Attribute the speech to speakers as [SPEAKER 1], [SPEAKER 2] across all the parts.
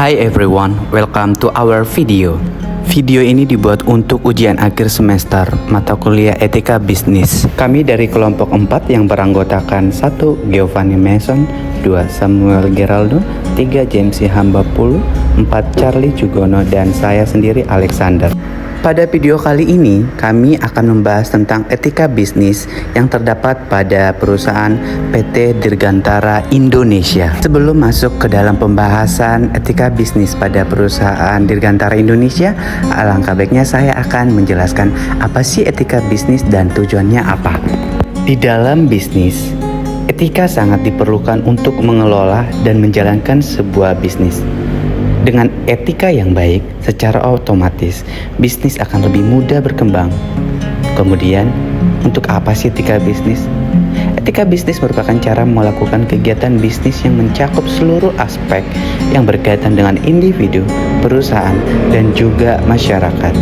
[SPEAKER 1] Hi everyone, welcome to our video. Video ini dibuat untuk ujian akhir semester mata kuliah Etika Bisnis. Kami dari kelompok 4 yang beranggotakan 1. Giovanni Mason, 2. Samuel Geraldo, 3. James Hambapulu, 4. Charlie Jugono, dan saya sendiri Alexander. Pada video kali ini, kami akan membahas tentang etika bisnis yang terdapat pada perusahaan PT Dirgantara Indonesia. Sebelum masuk ke dalam pembahasan etika bisnis pada perusahaan Dirgantara Indonesia, alangkah baiknya saya akan menjelaskan apa sih etika bisnis dan tujuannya apa. Di dalam bisnis, etika sangat diperlukan untuk mengelola dan menjalankan sebuah bisnis. Dengan etika yang baik, secara otomatis bisnis akan lebih mudah berkembang. Kemudian, untuk apa sih etika bisnis? Etika bisnis merupakan cara melakukan kegiatan bisnis yang mencakup seluruh aspek yang berkaitan dengan individu, perusahaan, dan juga masyarakat.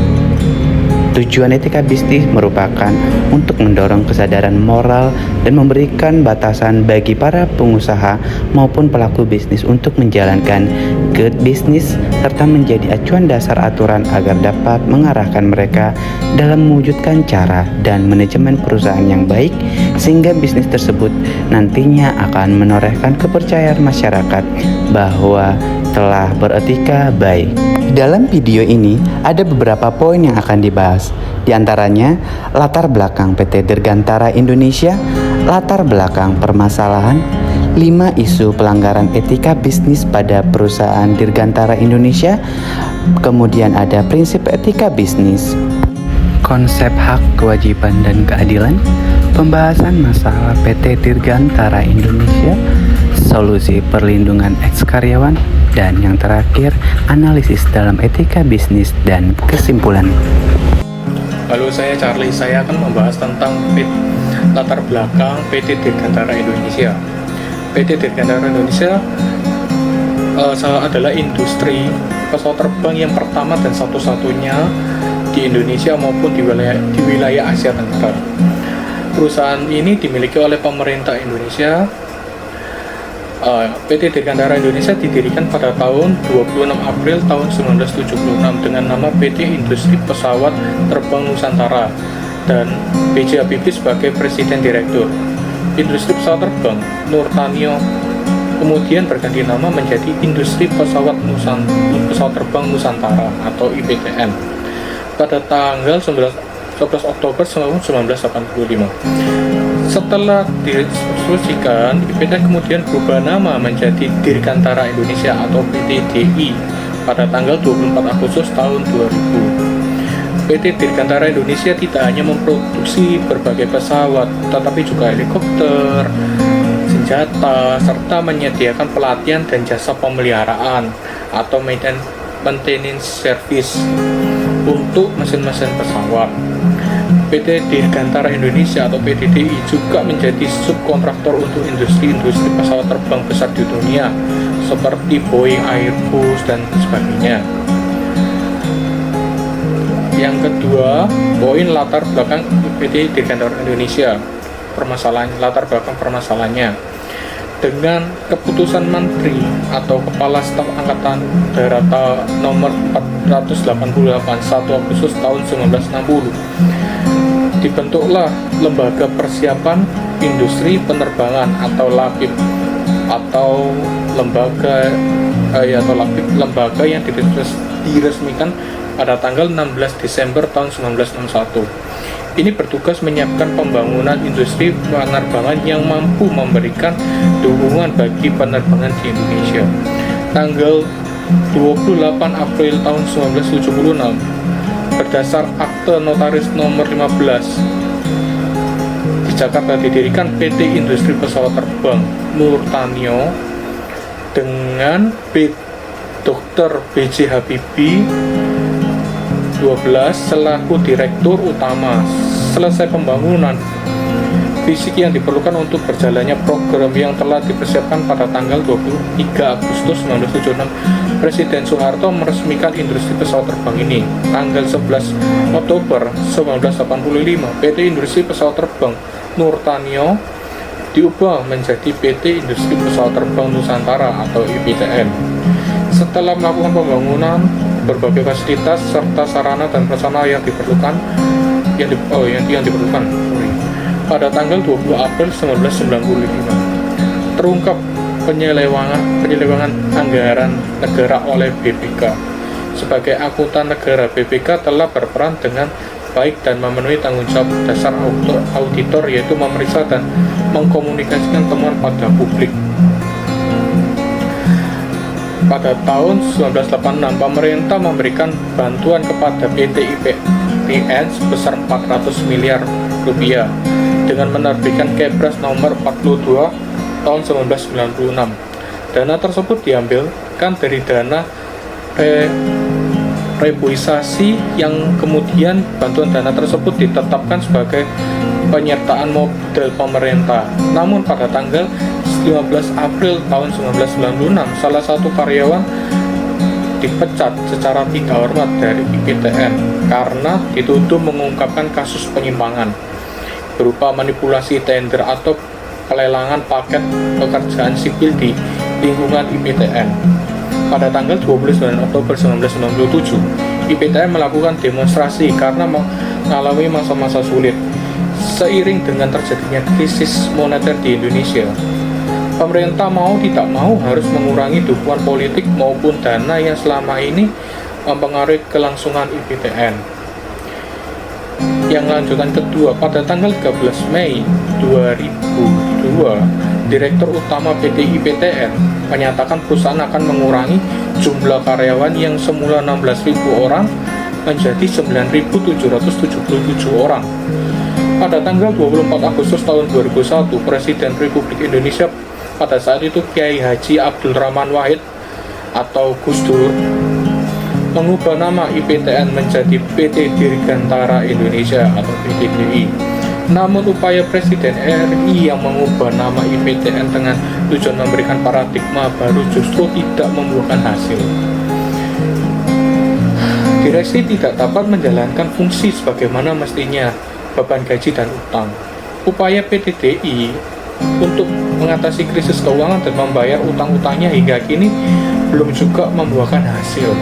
[SPEAKER 1] Tujuan etika bisnis merupakan untuk mendorong kesadaran moral dan memberikan batasan bagi para pengusaha maupun pelaku bisnis untuk menjalankan good bisnis serta menjadi acuan dasar aturan agar dapat mengarahkan mereka dalam mewujudkan cara dan manajemen perusahaan yang baik sehingga bisnis tersebut nantinya akan menorehkan kepercayaan masyarakat bahwa telah beretika baik. Dalam video ini ada beberapa poin yang akan dibahas. Di antaranya latar belakang PT Dirgantara Indonesia, latar belakang permasalahan, 5 isu pelanggaran etika bisnis pada perusahaan Dirgantara Indonesia, kemudian ada prinsip etika bisnis, konsep hak, kewajiban, dan keadilan, pembahasan masalah PT Dirgantara Indonesia, solusi perlindungan eks-karyawan, dan yang terakhir, analisis dalam etika bisnis dan kesimpulan.
[SPEAKER 2] Halo, saya Charlie. Saya akan membahas tentang latar belakang PT Dirgantara Indonesia. PT Dirgantara Indonesia adalah industri pesawat terbang yang pertama dan satu-satunya di Indonesia maupun di wilayah Asia Tenggara. Perusahaan ini dimiliki oleh pemerintah Indonesia. PT Dirgantara Indonesia didirikan pada tahun 26 April tahun 1976 dengan nama PT Industri Pesawat Terbang Nusantara dan B.J. Habibie sebagai Presiden Direktur. Industri Pesawat Terbang Nurtanio kemudian berganti nama menjadi Industri Pesawat Terbang Nusantara atau IPTN pada tanggal 11 Oktober 1985. Setelah diresmikan, IPTN kemudian berubah nama menjadi Dirgantara Indonesia atau PT DI pada tanggal 24 Agustus tahun 2000. PT Dirgantara Indonesia tidak hanya memproduksi berbagai pesawat, tetapi juga helikopter, senjata, serta menyediakan pelatihan dan jasa pemeliharaan atau maintenance service untuk mesin-mesin pesawat. PT Dirgantara Indonesia atau PTDI juga menjadi subkontraktor untuk industri-industri pesawat terbang besar di dunia seperti Boeing, Airbus, dan sebagainya. Yang kedua, poin latar belakang PT Dirgantara Indonesia. Latar belakang permasalahannya. Dengan keputusan Menteri atau Kepala Staf Angkatan Darat nomor 488 1 Agustus tahun 1960 dibentuklah Lembaga Persiapan Industri Penerbangan atau LAPIP atau lembaga yang diresmikan pada tanggal 16 Desember tahun 1961. Ini bertugas menyiapkan pembangunan industri penerbangan yang mampu memberikan dukungan bagi penerbangan di Indonesia. Tanggal 28 April tahun 1976 berdasar Akte Notaris nomor 15 di Jakarta didirikan PT Industri Pesawat Terbang Nurtanio dengan Dr. B.J. Habibie 12 selaku direktur utama. Selesai pembangunan, fisik yang diperlukan untuk berjalannya program yang telah dipersiapkan pada tanggal 23 Agustus 1976, Presiden Soeharto meresmikan industri pesawat terbang ini. Tanggal 11 Oktober 1985, PT Industri Pesawat Terbang Nurtanio diubah menjadi PT Industri Pesawat Terbang Nusantara atau IPTN. setelah melakukan pembangunan berbagai fasilitas serta sarana dan prasarana yang diperlukan pada tanggal 20 April 1995 terungkap penyelewangan anggaran negara oleh BPK. Sebagai akuntan negara, BPK telah berperan dengan baik dan memenuhi tanggung jawab dasar auditor, yaitu memeriksa dan mengkomunikasikan temuan pada publik. Pada tahun 1986, pemerintah memberikan bantuan kepada PT IPTN sebesar 400 miliar rupiah dengan menerbitkan Kepres nomor 42 tahun 1996. Dana tersebut diambilkan dari dana rebuisasi yang kemudian bantuan dana tersebut ditetapkan sebagai penyertaan modal pemerintah. Namun pada tanggal 15 April tahun 1996, salah satu karyawan dipecat secara tidak hormat dari IPTN karena dituduh mengungkapkan kasus penyimpangan berupa manipulasi tender atau pelelangan paket pekerjaan sipil di lingkungan IPTN. Pada tanggal 29 Oktober 1997, IPTN melakukan demonstrasi karena mengalami masa-masa sulit. Seiring dengan terjadinya krisis moneter di Indonesia, pemerintah mau tidak mau harus mengurangi dukungan politik maupun dana yang selama ini mempengaruhi kelangsungan IPTN. Yang lanjutan kedua, pada tanggal 13 Mei 2002, Direktur Utama PT IPTN menyatakan perusahaan akan mengurangi jumlah karyawan yang semula 16.000 orang menjadi 9.777 orang. Pada tanggal 24 Agustus tahun 2001, Presiden Republik Indonesia pada saat itu Kiai Haji Abdul Rahman Wahid atau Gus Dur mengubah nama IPTN menjadi PT Dirgantara Indonesia atau PTDI. Namun upaya Presiden RI yang mengubah nama IPTN dengan tujuan memberikan paradigma baru justru tidak membuahkan hasil. Direksi tidak dapat menjalankan fungsi sebagaimana mestinya, beban gaji dan utang. Upaya PTDI untuk mengatasi krisis keuangan dan membayar utang-utangnya hingga kini belum juga membuahkan hasil.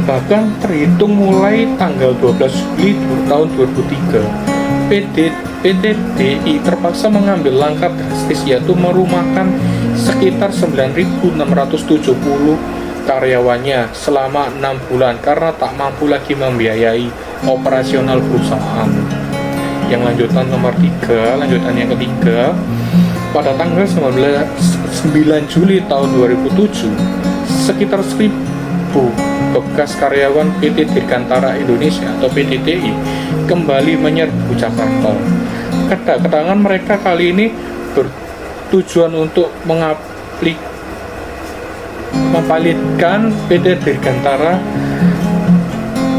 [SPEAKER 2] Bahkan terhitung mulai tanggal 12 Juli tahun 2003, PTDI terpaksa mengambil langkah drastis, yaitu merumahkan sekitar 9.670 karyawannya selama 6 bulan karena tak mampu lagi membiayai operasional perusahaan. Yang lanjutan nomor 3, lanjutan yang ketiga, pada tanggal 9 Juli tahun 2007, sekitar 1.000 bekas karyawan PT Dirgantara Indonesia atau PTDI kembali menyerbu Jakarta. Kedatangan mereka kali ini bertujuan untuk mempalidkan PT Dirgantara.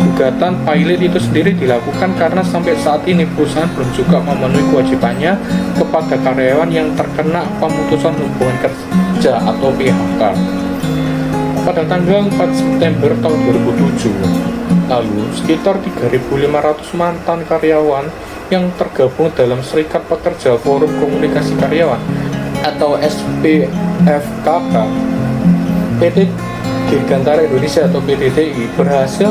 [SPEAKER 2] Gugatan pilot itu sendiri dilakukan karena sampai saat ini perusahaan belum juga memenuhi kewajibannya kepada karyawan yang terkena pemutusan hubungan kerja atau PHK. Pada tanggal 4 September tahun 2007 lalu, sekitar 3.500 mantan karyawan yang tergabung dalam Serikat Pekerja Forum Komunikasi Karyawan atau SPFKK PT Dirgantara Indonesia atau PTDI berhasil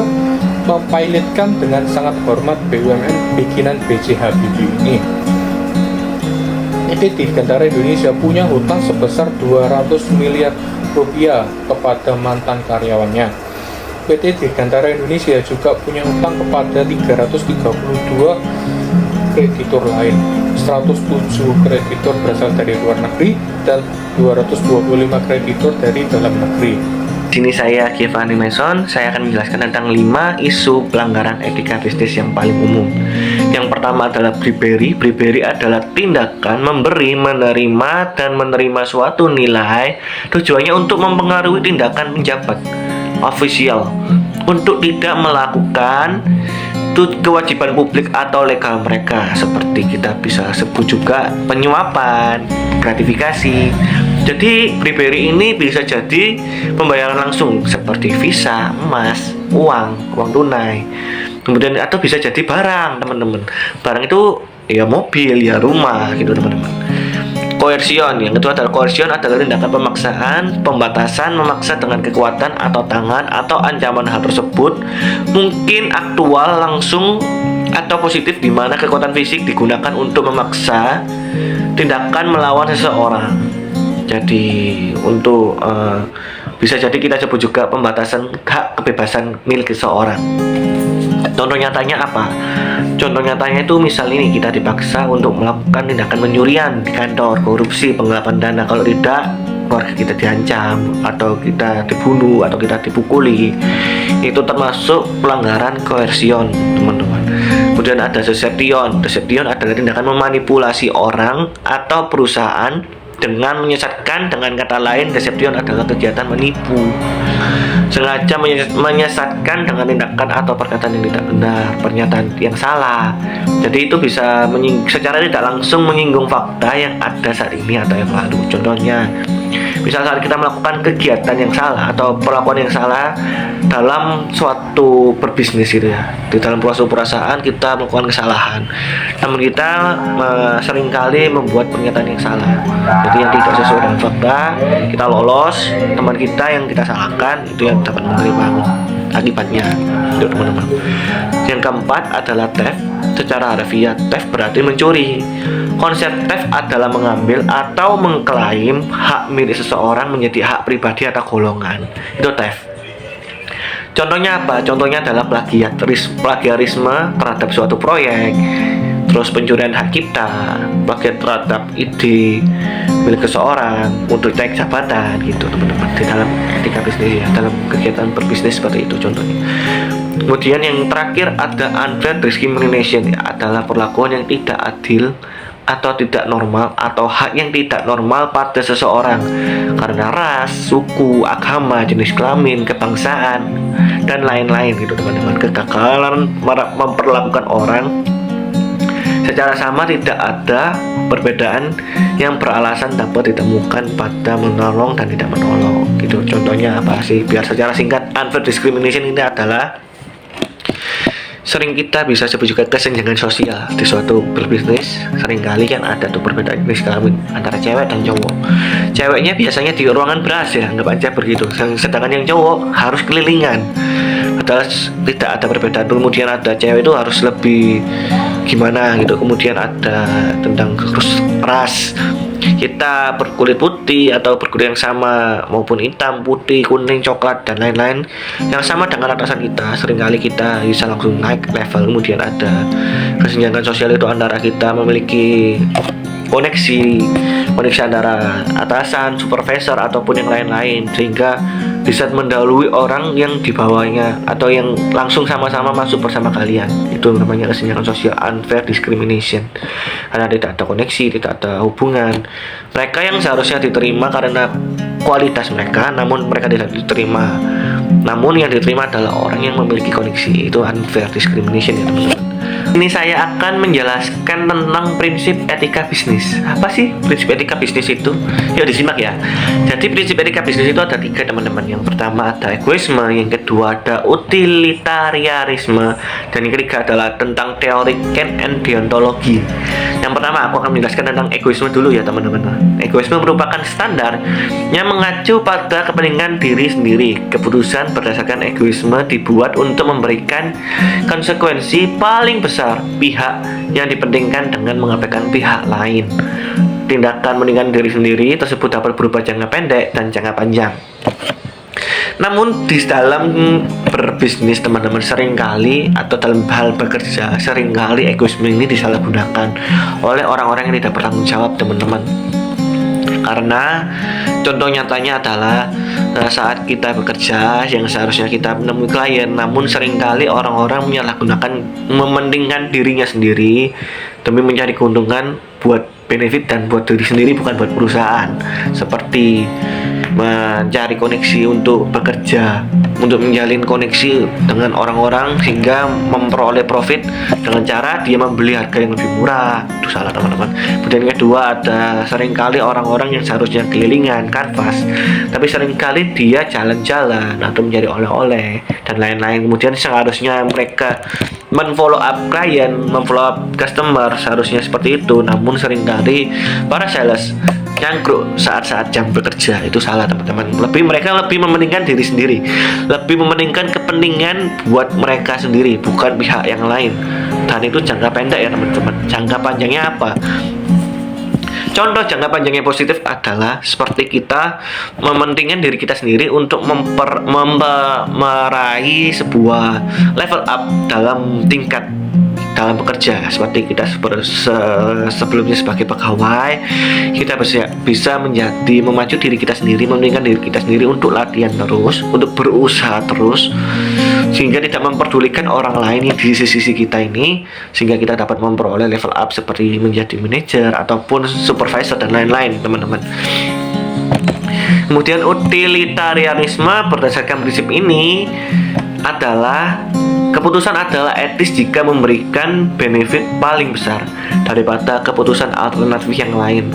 [SPEAKER 2] mempilotkan dengan sangat hormat BUMN bikinan B.J. Habibie ini. PT Dirgantara Indonesia punya hutang sebesar 200 miliar rupiah kepada mantan karyawannya. PT Dirgantara Indonesia juga punya hutang kepada 332 kreditur lain. 107 kreditur berasal dari luar negeri dan 225 kreditur dari dalam negeri.
[SPEAKER 3] Sini saya Giovanni Mason, saya akan menjelaskan tentang 5 isu pelanggaran etika bisnis yang paling umum. Yang pertama adalah bribery. Bribery adalah tindakan memberi, menerima, dan menerima suatu nilai tujuannya untuk mempengaruhi tindakan penjabat ofisial untuk tidak melakukan kewajiban publik atau legal mereka, seperti kita bisa sebut juga penyuapan, gratifikasi. Jadi bribery ini bisa jadi pembayaran langsung seperti visa, emas, uang tunai. Kemudian atau bisa jadi barang, teman-teman. Barang itu ya mobil, ya rumah gitu, teman-teman. Coercion, yang kedua adalah coercion adalah tindakan pemaksaan, pembatasan, memaksa dengan kekuatan atau tangan atau ancaman. Hal tersebut mungkin aktual, langsung atau positif, di mana kekuatan fisik digunakan untuk memaksa tindakan melawan seseorang. Jadi untuk bisa jadi kita sebut juga pembatasan hak kebebasan milik seseorang. Contoh nyatanya apa? Contoh nyatanya itu misal ini kita dipaksa untuk melakukan tindakan pencurian di kantor, korupsi, penggelapan dana. Kalau tidak, keluarga kita diancam, atau kita dibunuh, atau kita dipukuli. Itu termasuk pelanggaran coercion, teman-teman. Kemudian ada deception. Deception adalah tindakan memanipulasi orang atau perusahaan dengan menyesatkan. Dengan kata lain, deception adalah kegiatan menipu, sengaja menyesatkan dengan tindakan atau perkataan yang tidak benar, pernyataan yang salah. Jadi itu bisa secara tidak langsung menyinggung fakta yang ada saat ini atau yang lalu. Contohnya, misal saat kita melakukan kegiatan yang salah atau perlakuan yang salah dalam suatu berbisnis gitu ya, di dalam suatu perusahaan kita melakukan kesalahan, namun kita seringkali membuat pernyataan yang salah, jadi yang tidak sesuai dengan fakta, kita lolos, teman kita yang kita salahkan itu yang dapat menerima akibatnya, itu teman-teman. Yang keempat adalah theft. Secara harfiah, theft berarti mencuri. Konsep theft adalah mengambil atau mengklaim hak milik seseorang menjadi hak pribadi atau golongan. Itu theft. Contohnya apa? Contohnya adalah plagiarisme terhadap suatu proyek, terus pencurian hak cipta, plagiat terhadap ide milik seseorang untuk naik jabatan gitu, teman-teman, di dalam etika bisnis ya, dalam kegiatan berbisnis seperti itu contohnya. Kemudian yang terakhir ada unfair discrimination, adalah perlakuan yang tidak adil atau tidak normal, atau hak yang tidak normal pada seseorang karena ras, suku, agama, jenis kelamin, kebangsaan, dan lain-lain gitu, teman-teman. Kegagalan memperlakukan orang secara sama, tidak ada perbedaan yang beralasan dapat ditemukan pada menolong dan tidak menolong gitu. Contohnya apa sih? Biar secara singkat, unfair discrimination ini adalah sering kita bisa sebut juga kesenjangan sosial di suatu berbisnis. Seringkali kan ada tuh perbedaan jenis kelamin antara cewek dan cowok. Ceweknya biasanya di ruangan beras ya, anggap aja begitu. Sedangkan yang cowok harus kelilingan. Padahal tidak ada perbedaan. Kemudian ada cewek itu harus lebih gimana gitu. Kemudian ada tentang ras, kita berkulit putih atau berkulit yang sama maupun hitam, putih, kuning, coklat, dan lain-lain yang sama dengan atasan kita, seringkali kita bisa langsung naik level. Kemudian ada kesenjangan sosial, itu antara kita memiliki koneksi antara atasan, supervisor, ataupun yang lain-lain, sehingga bisa mendahului orang yang di bawahnya atau yang langsung sama-sama masuk bersama kalian. Itu namanya kesenjangan sosial, unfair discrimination, karena tidak ada koneksi, tidak ada hubungan. Mereka yang seharusnya diterima karena kualitas mereka, namun mereka tidak diterima, namun yang diterima adalah orang yang memiliki koneksi. Itu unfair discrimination ya, teman-teman. Ini saya akan menjelaskan tentang prinsip etika bisnis. Apa sih prinsip etika bisnis itu? Yuk disimak ya. Jadi prinsip etika bisnis itu ada 3, teman-teman. Yang pertama ada egoisme, yang kedua ada utilitarianisme, dan yang ketiga adalah tentang teori Kant and deontologi. Yang pertama aku akan menjelaskan tentang egoisme dulu ya, teman-teman. Egoisme merupakan standar yang mengacu pada kepentingan diri sendiri. Keputusan berdasarkan egoisme dibuat untuk memberikan konsekuensi paling besar pihak yang dipentingkan dengan mengabaikan pihak lain. Tindakan meninggalkan diri sendiri tersebut dapat berupa jangka pendek dan jangka panjang. Namun di dalam berbisnis, teman-teman, seringkali atau dalam hal bekerja, seringkali egoisme ini disalahgunakan oleh orang-orang yang tidak bertanggung jawab, teman-teman. Karena contoh nyatanya adalah saat kita bekerja yang seharusnya kita menemui klien, namun seringkali orang-orang menyalahgunakan, mementingkan dirinya sendiri demi mencari keuntungan buat benefit dan buat diri sendiri, bukan buat perusahaan. Seperti mencari koneksi untuk bekerja, untuk menjalin koneksi dengan orang-orang sehingga memperoleh profit dengan cara dia membeli harga yang lebih murah. Itu salah, teman-teman. Kemudian yang kedua ada seringkali orang-orang yang seharusnya kelilingan, kanvas, tapi seringkali dia jalan-jalan atau mencari oleh-oleh dan lain-lain. Kemudian seharusnya mereka menfollow up klien, memfollow up customer, seharusnya seperti itu. Namun seringkali para sales nyangkruk saat-saat jam bekerja. Itu salah, teman-teman. Mereka lebih mementingkan diri sendiri, lebih mementingkan kepentingan buat mereka sendiri, bukan pihak yang lain. Dan itu jangka pendek ya, teman-teman. Jangka panjangnya apa? Contoh jangka panjang yang positif adalah seperti kita mementingkan diri kita sendiri untuk meraih sebuah level up dalam tingkat dalam bekerja. Seperti kita sebelumnya sebagai pegawai, kita bisa menjadi memacu diri kita sendiri, mementingkan diri kita sendiri untuk latihan terus, untuk berusaha terus, sehingga tidak memperdulikan orang lain yang di sisi kita ini, sehingga kita dapat memperoleh level up seperti menjadi manajer ataupun supervisor dan lain-lain, teman-teman. Kemudian utilitarianisme berdasarkan prinsip ini adalah keputusan adalah etis jika memberikan benefit paling besar daripada keputusan alternatif yang lain.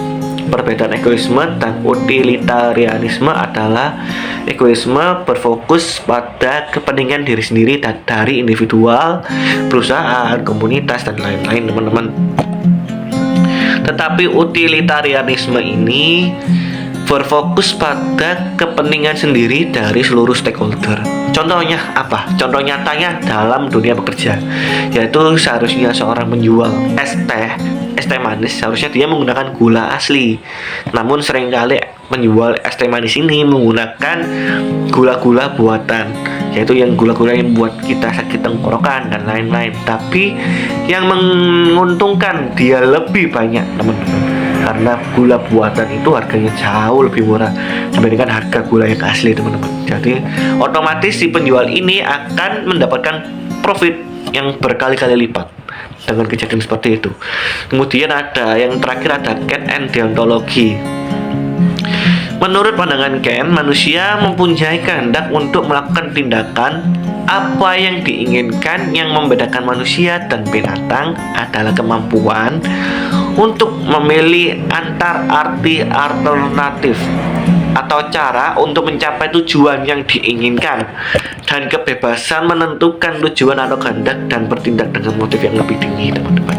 [SPEAKER 3] Perbedaan egoisme dan utilitarianisme adalah egoisme berfokus pada kepentingan diri sendiri dan dari individual, perusahaan, komunitas, dan lain-lain, teman-teman. Tetapi utilitarianisme ini berfokus pada kepentingan sendiri dari seluruh stakeholder. Contohnya apa? Contoh nyatanya dalam dunia bekerja, yaitu seharusnya seorang menjual es teh manis, seharusnya dia menggunakan gula asli. Namun seringkali menjual es teh manis ini menggunakan gula-gula buatan, yaitu yang gula-gula yang buat kita sakit tenggorokan dan lain-lain. Tapi yang menguntungkan dia lebih banyak, teman-teman, karena gula buatan itu harganya jauh lebih murah dibandingkan harga gula yang asli, teman-teman. Jadi otomatis si penjual ini akan mendapatkan profit yang berkali-kali lipat dengan kejadian seperti itu. Kemudian ada yang terakhir, ada Ken and deontology. Menurut pandangan Ken, manusia mempunyai kehendak untuk melakukan tindakan. Apa yang diinginkan yang membedakan manusia dan binatang adalah kemampuan untuk memilih antar arti alternatif atau cara untuk mencapai tujuan yang diinginkan, dan kebebasan menentukan tujuan atau kehendak dan bertindak dengan motif yang lebih tinggi, teman-teman.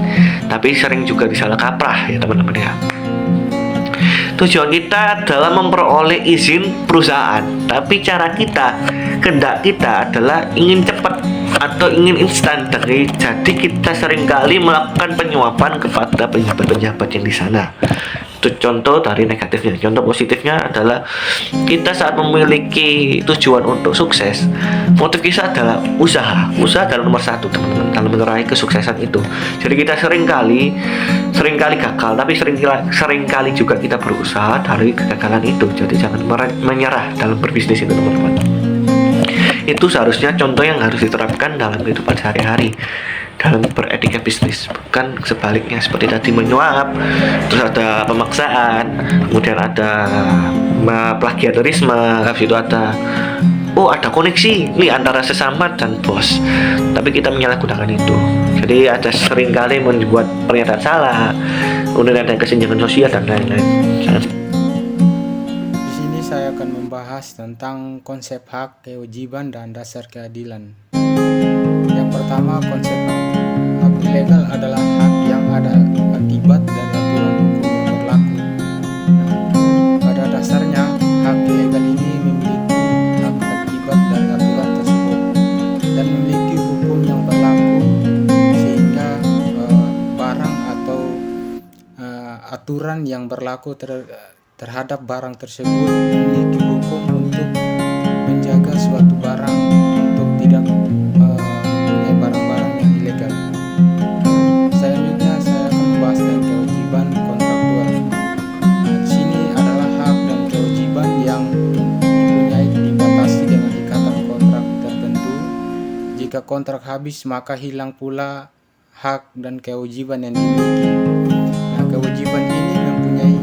[SPEAKER 3] Tapi sering juga disalah kaprah ya, teman-teman ya. Tujuan kita adalah memperoleh izin perusahaan, tapi cara kita, kehendak kita adalah ingin cepat atau ingin instan. Jadi kita seringkali melakukan penyuapan kepada pejabat-pejabat yang di sana. Itu contoh dari negatifnya. Contoh positifnya adalah kita saat memiliki tujuan untuk sukses, motif kita adalah usaha adalah nomor satu, teman-teman, dalam meraih kesuksesan itu. Jadi kita seringkali gagal, tapi seringkali juga kita berusaha dari kegagalan itu. Jadi jangan menyerah dalam berbisnis itu, teman-teman. Itu seharusnya contoh yang harus diterapkan dalam kehidupan sehari-hari, dalam beretika bisnis, bukan sebaliknya seperti tadi menyuap, terus ada pemaksaan, kemudian ada plagiarisme, habis itu ada koneksi nih antara sesama dan bos, tapi kita menyalahgunakan itu. Jadi ada seringkali membuat pernyataan salah, kemudian ada kesenjangan sosial dan lain-lain.
[SPEAKER 4] Di sini saya akan membahas tentang konsep hak, kewajiban, dan dasar keadilan. Yang pertama, konsep hak. Hak ilegal adalah hak yang ada akibat dari aturan hukum yang berlaku. Pada dasarnya, hak ilegal ini memiliki hak akibat dari aturan tersebut dan memiliki hukum yang berlaku, sehingga barang atau aturan yang berlaku terhadap barang tersebut memiliki hukum untuk menjaga suatu barang untuk tidak mempunyai barang-barang yang ilegal. Selanjutnya saya akan membahas tentang kewajiban kontraktual. Di sini adalah hak dan kewajiban yang dibatasi dengan ikatan kontrak tertentu. Jika kontrak habis, maka hilang pula hak dan kewajiban yang dimiliki. Nah, kewajiban ini mempunyai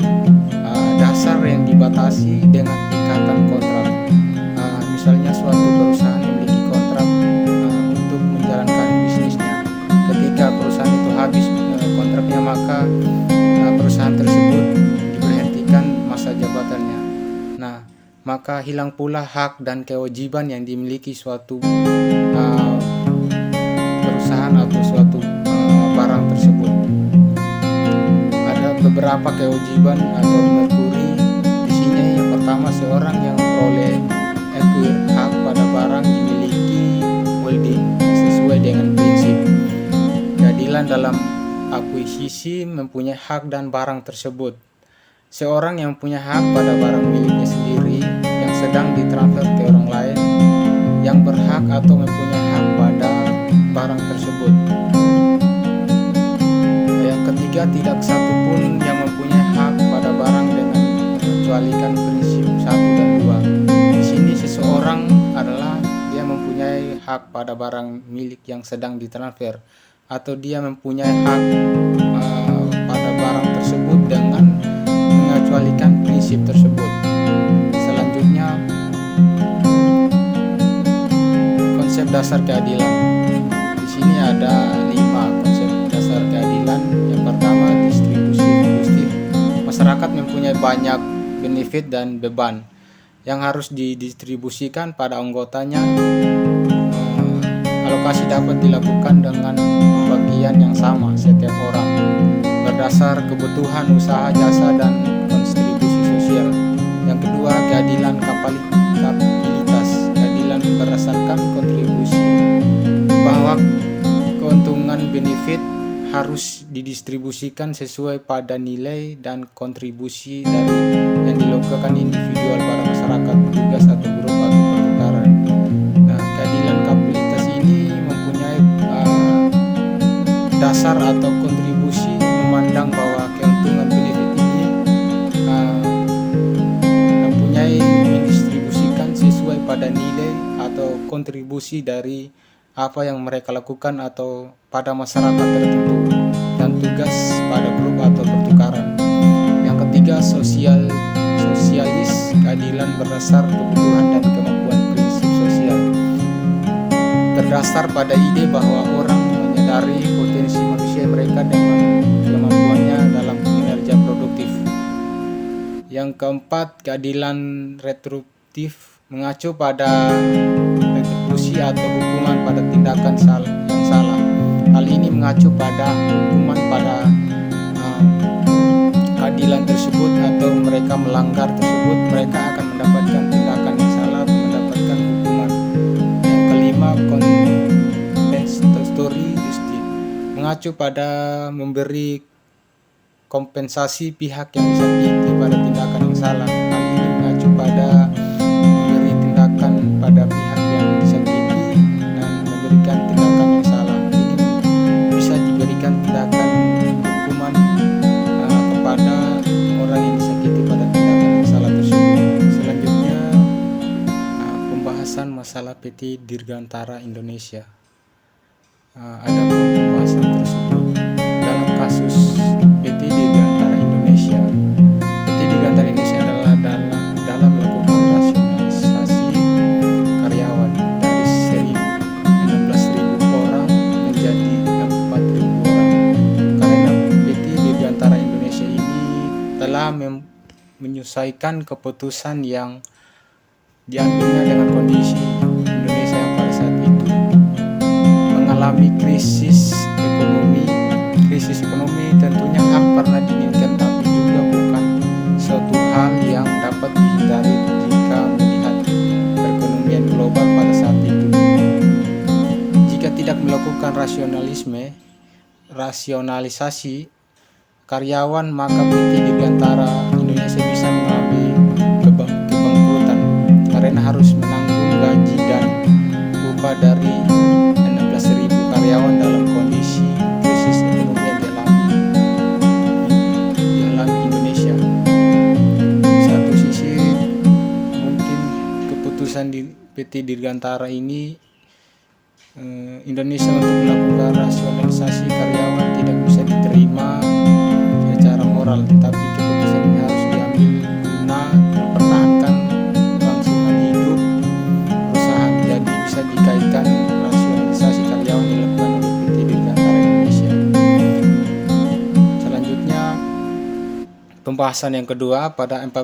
[SPEAKER 4] dasar yang dibatasi dengan ikatan kontrak. Misalnya suatu perusahaan memiliki kontrak untuk menjalankan bisnisnya. Ketika perusahaan itu habis kontraknya, maka perusahaan tersebut diberhentikan masa jabatannya. Nah, maka hilang pula hak dan kewajiban yang dimiliki suatu perusahaan beberapa kewajiban atau merkuri di sini. Yang pertama, seorang yang memperoleh hak pada barang dimiliki holding sesuai dengan prinsip keadilan dalam akuisisi mempunyai hak dan barang tersebut. Seorang yang punya hak pada barang miliknya sendiri yang sedang ditransfer ke orang lain yang berhak atau mempunyai hak pada barang tersebut. Yang ketiga, tidak satupun yang mempunyai hak pada barang dengan mengecualikan prinsip 1 dan 2. Di sini seseorang adalah dia mempunyai hak pada barang milik yang sedang ditransfer, atau dia mempunyai hak pada barang tersebut dengan mengecualikan prinsip tersebut. Selanjutnya, konsep dasar keadilan. Di sini ada 5 konsep dasar keadilan. Yang pertama, distribusi positif. Masyarakat mempunyai banyak benefit dan beban yang harus didistribusikan pada anggotanya. Alokasi dapat dilakukan dengan pembagian yang sama setiap orang berdasar kebutuhan usaha, jasa, dan kontribusi sosial. Yang kedua, keadilan kapabilitas. Keadilan berdasarkan kontribusi, bahwa keuntungan benefit harus didistribusikan sesuai pada nilai dan kontribusi dari yang dilakukan individual pada masyarakat, tugas atau grup atau pertukaran. Nah, keadilan kapabilitas ini mempunyai dasar atau kontribusi memandang bahwa keuntungan benefit ini mempunyai mendistribusikan sesuai pada nilai atau kontribusi dari apa yang mereka lakukan atau pada masyarakat tertentu, dan tugas pada grup atau pertukaran. Yang ketiga, sosialis. Keadilan berdasar kebutuhan dan kemampuan prinsip sosial, berdasar pada ide bahwa orang menyadari potensi manusia mereka dengan kemampuannya dalam kinerja produktif. Yang keempat, keadilan retributif, mengacu pada retribusi atau hukuman pada tindakan yang salah. Hal ini mengacu pada hukuman pada keadilan tersebut, atau mereka melanggar tersebut, mereka akan mendapatkan tindakan yang salah atau mendapatkan hukuman. Yang kelima, compensatory justice, mengacu pada memberi kompensasi pihak yang disakiti pada tindakan yang salah. Hal ini mengacu pada memberi tindakan pada pihak yang disakiti dan memberikan tindakan yang salah. Ini bisa diberikan tindakan hukuman kepada orang yang disakiti pada tindakan yang salah tersebut. Selanjutnya, pembahasan masalah PT Dirgantara Indonesia. Ada pembahasan tersebut dalam kasus PT Dirgantara Indonesia. PT Dirgantara Indonesia adalah dalam melakukan rasionalisasi karyawan dari 16.000 orang menjadi 4.000 orang, karena PT Dirgantara Indonesia ini telah menyesuaikan keputusan yang diambilnya dengan kondisi Indonesia yang pada saat itu mengalami krisis ekonomi. Krisis ekonomi tentunya pernah diinginkan, tapi juga bukan suatu hal yang dapat dihindari jika melihat perekonomian global pada saat itu. Jika tidak melakukan rasionalisasi karyawan, maka PT Dirgantara Indonesia bisa mengalami kebangkrutan karena harus menanggung gaji dan upah dari 16.000 karyawan dalam kondisi krisis ekonomi yang dialami Indonesia. Satu sisi, mungkin keputusan di PT Dirgantara ini Indonesia untuk melakukan rasionalisasi karyawan tidak bisa diterima secara moral, tetapi keputusan ini harus diambil guna mempertahankan kelangsungan hidup perusahaan. Jadi bisa dikaitkan rasionalisasi karyawan dilakukan oleh PT Dirgantara Indonesia. Selanjutnya, pembahasan yang kedua, pada 4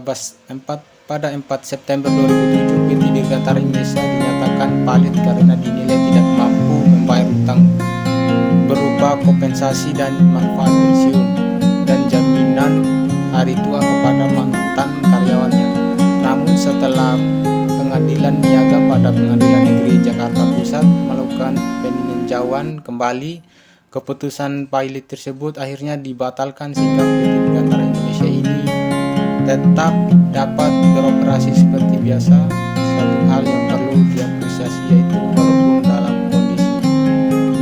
[SPEAKER 4] September 2007 PT Dirgantara Indonesia dinyatakan valid karena dinilai tidak mampu membayar utang berupa kompensasi dan manfaat pensiun dan jaminan Kepala Pengadilan Niaga pada Pengadilan Negeri Jakarta Pusat melakukan peninjauan kembali. Keputusan pilot tersebut akhirnya dibatalkan sehingga PT Dirgantara Indonesia ini tetap dapat beroperasi seperti biasa. Satu hal yang perlu diapresiasi yaitu walaupun dalam kondisi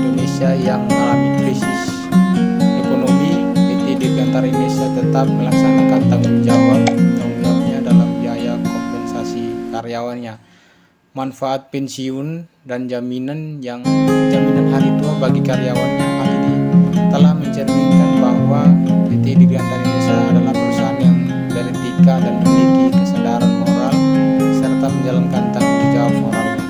[SPEAKER 4] Indonesia yang mengalami krisis ekonomi, PT Dirgantara Indonesia tetap melaksanakan tanggung jawabnya dalam biaya kompensasi karyawannya, manfaat pensiun dan jaminan hari tua bagi karyawannya. Hal ini telah mencerminkan bahwa PT Dirgantara Indonesia adalah perusahaan yang beretika dan memiliki kesadaran moral serta menjalankan tanggung jawab moralnya.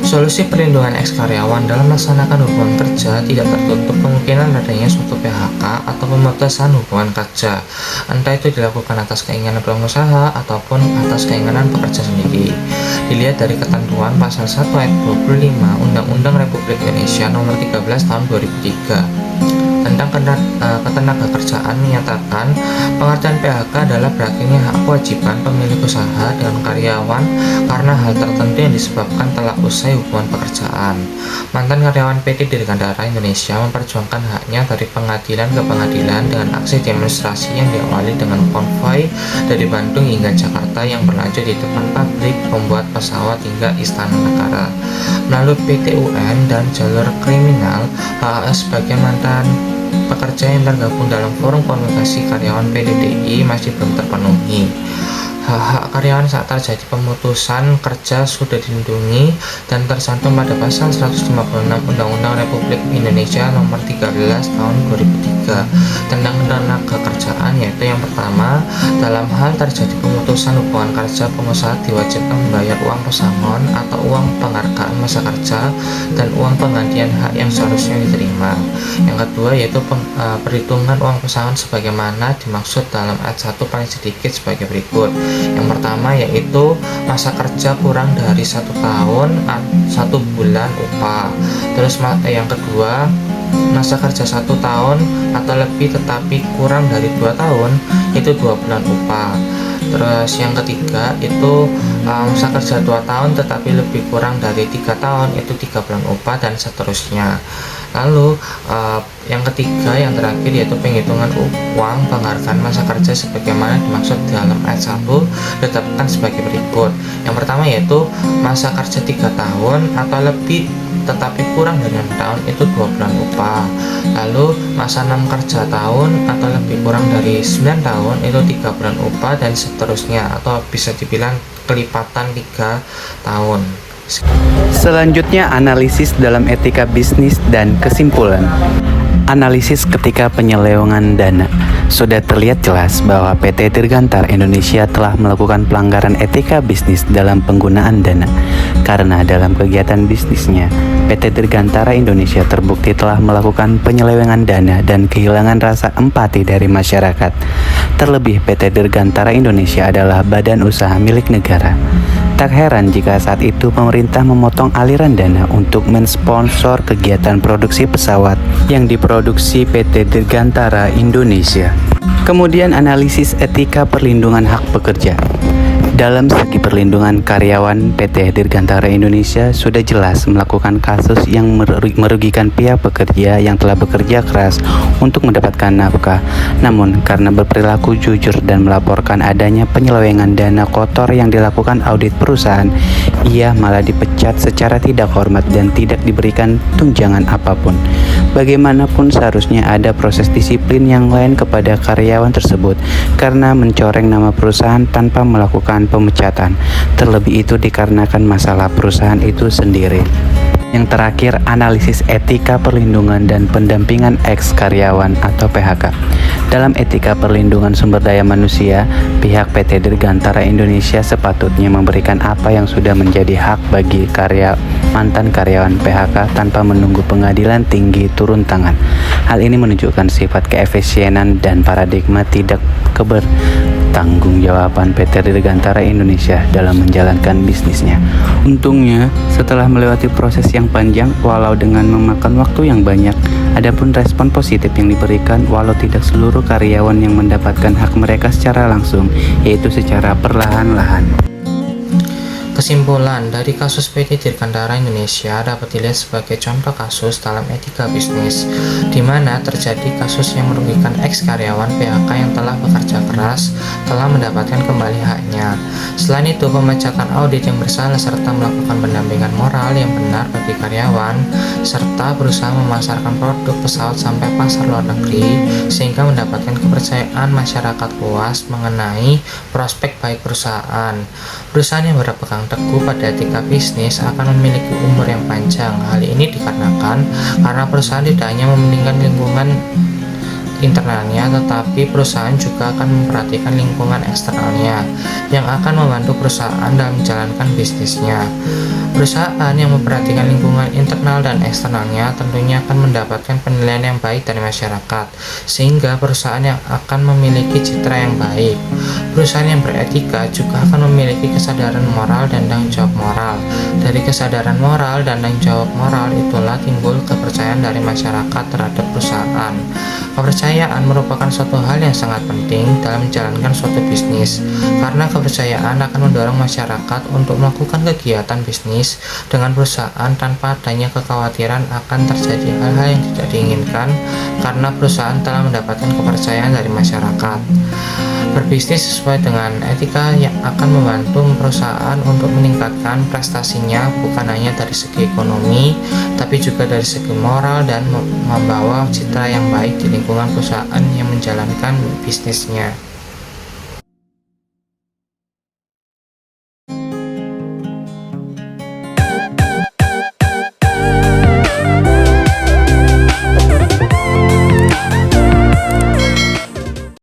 [SPEAKER 5] Solusi perlindungan eks-karyawan dalam melaksanakan hubungan kerja tidak tertutup kemungkinan adanya suatu PHK atau pemutusan hubungan kerja, entah itu dilakukan atas keinginan pengusaha ataupun atas keinginan pekerja sendiri. Dilihat dari ketentuan pasal 1 ayat 25 Undang-Undang Republik Indonesia Nomor 13 Tahun 2003 tentang ketenagakerjaan menyatakan pengertian PHK adalah berakhirnya hak kewajiban pemilik usaha dengan karyawan karena hal tertentu yang disebabkan telah usai hubungan pekerjaan. Mantan karyawan PT Dirgantara Indonesia memperjuangkan haknya dari pengadilan ke pengadilan dengan aksi demonstrasi yang diawali dengan konvoi dari Bandung hingga Jakarta yang berlanjut di depan pabrik pembuat pesawat hingga Istana Negara. Melalui PT UN dan jalur kriminal, HHS sebagai mantan pekerja yang tergabung dalam forum komunikasi karyawan PDDI masih belum terpenuhi. Hak karyawan saat terjadi pemutusan kerja sudah dilindungi dan tercantum pada pasal 156 Undang-Undang Republik Indonesia Nomor 13 Tahun 2003 tentang ketenagakerjaan, yaitu yang pertama, dalam hal terjadi pemutusan hubungan kerja, pengusaha diwajibkan membayar uang pesangon atau uang penghargaan masa kerja dan uang penggantian hak yang seharusnya diterima. Yang kedua yaitu perhitungan uang pesangon sebagaimana dimaksud dalam ayat 1 paling sedikit sebagai berikut. Yang pertama yaitu masa kerja kurang dari 1 tahun 1 bulan upah. Terus yang kedua, masa kerja 1 tahun atau lebih tetapi kurang dari 2 tahun itu 2 bulan upah. Terus yang ketiga itu masa kerja 2 tahun tetapi lebih kurang dari 3 tahun itu 3 bulan upah dan seterusnya. Lalu yang ketiga, yang terakhir yaitu penghitungan uang penghargaan masa kerja sebagaimana dimaksud dalam ayat 1 ditetapkan sebagai berikut. Yang pertama yaitu masa kerja 3 tahun atau lebih tetapi kurang dari 6 tahun itu 2 bulan upah. Lalu masa 6 kerja tahun atau lebih kurang dari 9 tahun itu 3 bulan upah dan seterusnya, atau bisa dibilang kelipatan 3 tahun.
[SPEAKER 1] Selanjutnya, analisis dalam etika bisnis dan kesimpulan. Analisis ketika penyelewengan dana. Sudah terlihat jelas bahwa PT Dirgantara Indonesia telah melakukan pelanggaran etika bisnis dalam penggunaan dana. Karena dalam kegiatan bisnisnya, PT Dirgantara Indonesia terbukti telah melakukan penyelewengan dana dan kehilangan rasa empati dari masyarakat. Terlebih, PT Dirgantara Indonesia adalah badan usaha milik negara. Tak heran jika saat itu pemerintah memotong aliran dana untuk mensponsor kegiatan produksi pesawat yang diproduksi PT Dirgantara Indonesia. Kemudian analisis etika perlindungan hak pekerja. Dalam segi perlindungan karyawan, PT Dirgantara Indonesia sudah jelas melakukan kasus yang merugikan pihak pekerja yang telah bekerja keras untuk mendapatkan nafkah. Namun karena berperilaku jujur dan melaporkan adanya penyelewengan dana kotor yang dilakukan audit perusahaan, ia malah dipecat secara tidak hormat dan tidak diberikan tunjangan apapun. Bagaimanapun seharusnya ada proses disiplin yang lain kepada karyawan tersebut karena mencoreng nama perusahaan tanpa melakukan pemecatan. Terlebih itu dikarenakan masalah perusahaan itu sendiri. Yang terakhir, analisis etika perlindungan dan pendampingan eks-karyawan atau PHK. Dalam etika perlindungan sumber daya manusia, pihak PT Dirgantara Indonesia sepatutnya memberikan apa yang sudah menjadi hak bagi mantan karyawan PHK tanpa menunggu pengadilan tinggi turun tangan. Hal ini menunjukkan sifat keefisienan dan paradigma tidak kebertanggung-jawaban PT Dirgantara Indonesia dalam menjalankan bisnisnya. Untungnya, setelah melewati proses yang panjang, walau dengan memakan waktu yang banyak, adapun respon positif yang diberikan walau tidak seluruh karyawan yang mendapatkan hak mereka secara langsung, yaitu secara perlahan-lahan.
[SPEAKER 5] Kesimpulan dari kasus PT Dirgantara Indonesia dapat dilihat sebagai contoh kasus dalam etika bisnis, di mana terjadi kasus yang merugikan ex-karyawan PHK yang telah bekerja keras telah mendapatkan kembali haknya. Selain itu, pemecatan audit yang bersalah serta melakukan pendampingan moral yang benar bagi karyawan, serta berusaha memasarkan produk pesawat sampai pasar luar negeri sehingga mendapatkan kepercayaan masyarakat luas mengenai prospek baik perusahaan. Perusahaan yang berpegang teguh pada etika bisnis akan memiliki umur yang panjang. Hal ini dikarenakan karena perusahaan tidak hanya mementingkan lingkungan internalnya, tetapi perusahaan juga akan memperhatikan lingkungan eksternalnya yang akan membantu perusahaan dalam menjalankan bisnisnya. Perusahaan yang memperhatikan lingkungan internal dan eksternalnya tentunya akan mendapatkan penilaian yang baik dari masyarakat, sehingga perusahaan yang akan memiliki citra yang baik. Perusahaan yang beretika juga akan memiliki kesadaran moral dan tanggung jawab moral. Dari kesadaran moral dan tanggung jawab moral itulah timbul kepercayaan dari masyarakat terhadap perusahaan. Kepercayaan merupakan suatu hal yang sangat penting dalam menjalankan suatu bisnis, karena kepercayaan akan mendorong masyarakat untuk melakukan kegiatan bisnis dengan perusahaan tanpa adanya kekhawatiran akan terjadi hal-hal yang tidak diinginkan, karena perusahaan telah mendapatkan kepercayaan dari masyarakat. Berbisnis sesuai dengan etika yang akan membantu perusahaan untuk meningkatkan prestasinya bukan hanya dari segi ekonomi, tapi juga dari segi moral dan membawa citra yang baik di lingkungan perusahaan yang menjalankan bisnisnya.